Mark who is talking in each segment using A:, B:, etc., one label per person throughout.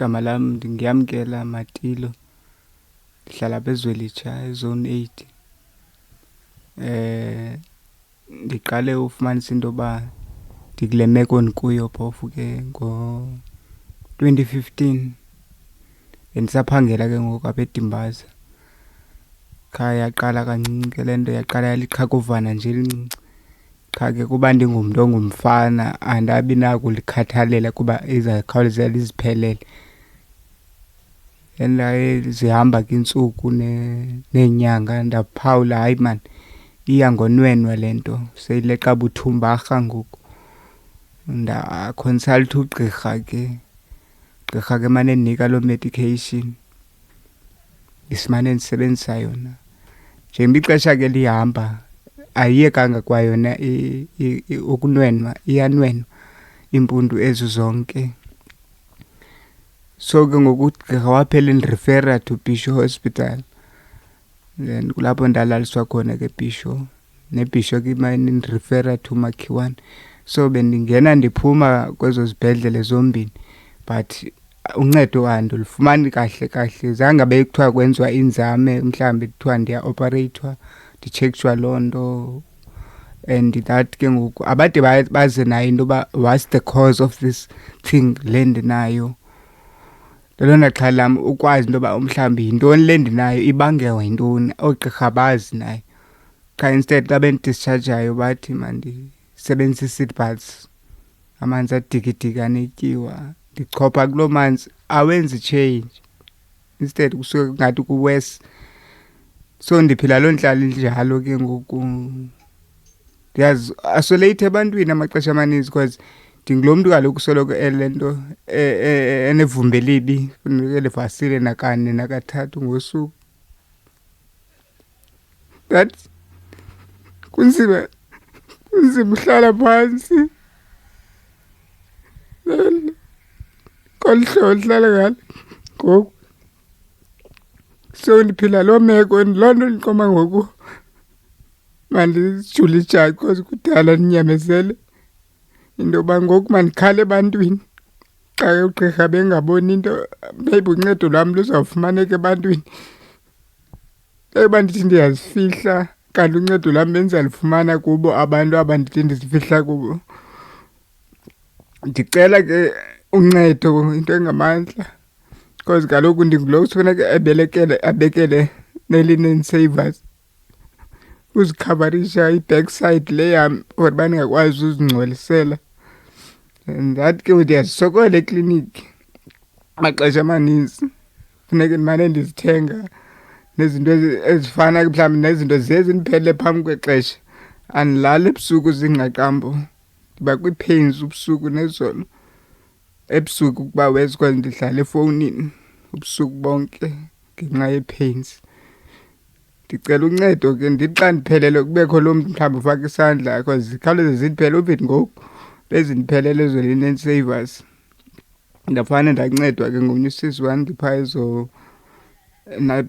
A: igama lami ngiyamkela Matilo. Ndihlala bezwelitsha ezone 8. Ndiqale ufumanisa into yoba ndikule meko ndikuyo phofu ke ngo-2015. Bendisaphangela ke ngoku apha eDimbaza. Yaqala kancinci ke le nto, yaqala yaliqhakuvana nje elincinci. Qha ke kuba ndingumntu ongumfana andabi nako ulikhathalela kuba izawukhawuleze liziphelele. Zihamba ke iintsuku neenyanga ndaphawula hayi man iya ngonwenwa le nto seyileqa buthumbarha ngoku. Ndakonsaltha ugqirha ke emane endinika loo medication isimane ndisebenzisa yona. Njengoba ixesha ke lihamba ayiyekanga kwayona ukunwenwa, iyanwenwa iimpundu ezi zonke. So ke ngoku ugqirha waphela endirifera to Bisho Hospital. Then kulapho ndalaliswa khona ke Bisho. NeBisho ke imane indirifera to Makhiwane. So bendingena ndiphuma kwezo zibhedlele zombini but uncedo andilufumani kahle. Zange bekuthiwa kwenziwa inzame mhlawumbi kuthiwa ndiya-opereyithwa nditshekishwa loo nto. And that ke ngoku abade baze nayo into yoba what's the cause of this thing le ndinayo. Lelona xhala lam ukwazi into yoba mhlawumbi yintoni le ndinayo, ibangelwa yintoni, oogqirha bazi nayo. Qha instead xa bendidischarjayo bathi mandisebenzise i-seat baths, amanzi adikidika anetyiwa. Ndichopha kuloo manzi awenzi change, instead kusuke ngathi kuwesi. So ndiphila loo ntlalo injalo ke ngoku. Ndiyazi-isolate ebantwini amaxesha amaninzi because ndingulo mntu kaloku usoloko le nto enevumba elibi, funeke livasile nakane nakathathu ngosuku. That kunzima uhlala phantsi ngolu hlobo ndihlala ngalo ngoku. So ndiphila loo meko and loo nto ndiqoma ngoku mandijule ijaji because kudala ndinyamezele into yoba ngoku mandikhale ebantwini. Xa ugqirha bengaboni into, maybe uncedo lwam luzawufumaneka ebantwini. Eyoba ndithi ndiyazifihla kanti uncedo lwam bendizalufumana kubo abantu aba ndithi ndizifihla kubo. Ndicela ke uncedo into engamandla because kaloku ndingulo kufuneka abekele ne-linen savers uzikhavarisha i-backside le yam for uba ndingakwazi uzingcolisela. And that ke ndiyazisokola ekliniki amaxesha amaninzi. Funeke ndimane ndizithenga nezinto ezifana mhlawumbi nezinto ziye zindiphelele phambi kwexesha. Andilali ebusuku zingaqambo, ndiba kwii-pains ubusuku nezolo. Ebusuku kuba wesi because ndihlala efowunini ubusuku bonke ngenxa yee-pains. Ndicela uncedo ke ndithi xa ndiphelele kubekho loo mntu mhlawumbi ufaka isandla because zikhawuleze ziphele uvithi ngoku bezindiphelele ezo linen savers. Ndafane ndancedwa ke ngomnye usisi wandipha ezo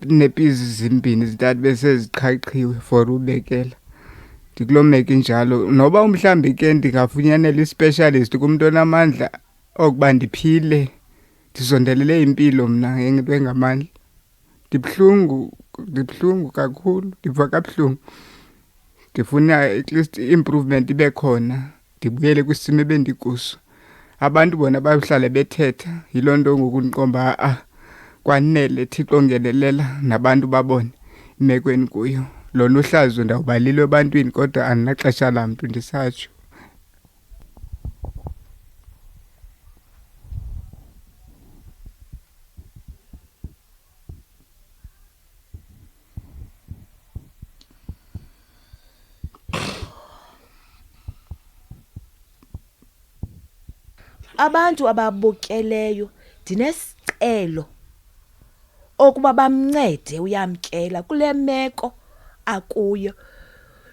A: neepisi zimbini zintathu beseziqhaqhiwe for ubekela. Ndikuloo meko injalo. Noba mhlawumbi ke ndingafunyanela i-specialist kumntu onamandla okuba ndiphile, ndizondelele impilo mna ngento engamandla. Ndibuhlungu kakhulu, ndiva kabuhlungu. Ndifuna at least i-improvement ibe khona, ndibuyele kwisimo ebendikuso. Abantu bona bayohlala bethetha, yiloo nto ngoku ndiqomba kwanele Thixo ngenelela nabantu babone imeko endikuyo. Lona uhlazo ndawubalile ebantwini kodwa andinaxesha lamntu ndisatsho.
B: Abantu ababukeleyo ndinesicelo okuba bamncede uyamkela kule meko akuyo.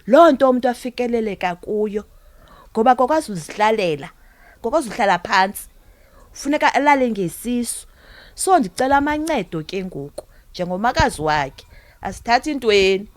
B: Loo nto umuntu afikeleleka kuyo ngoba kokwazi uzihlalela, kokwazi uhlala phantsi, funeka alale ngesisu. So ndicela amancedo ke ngoku njengomakazi wakhe, asithathe intweni.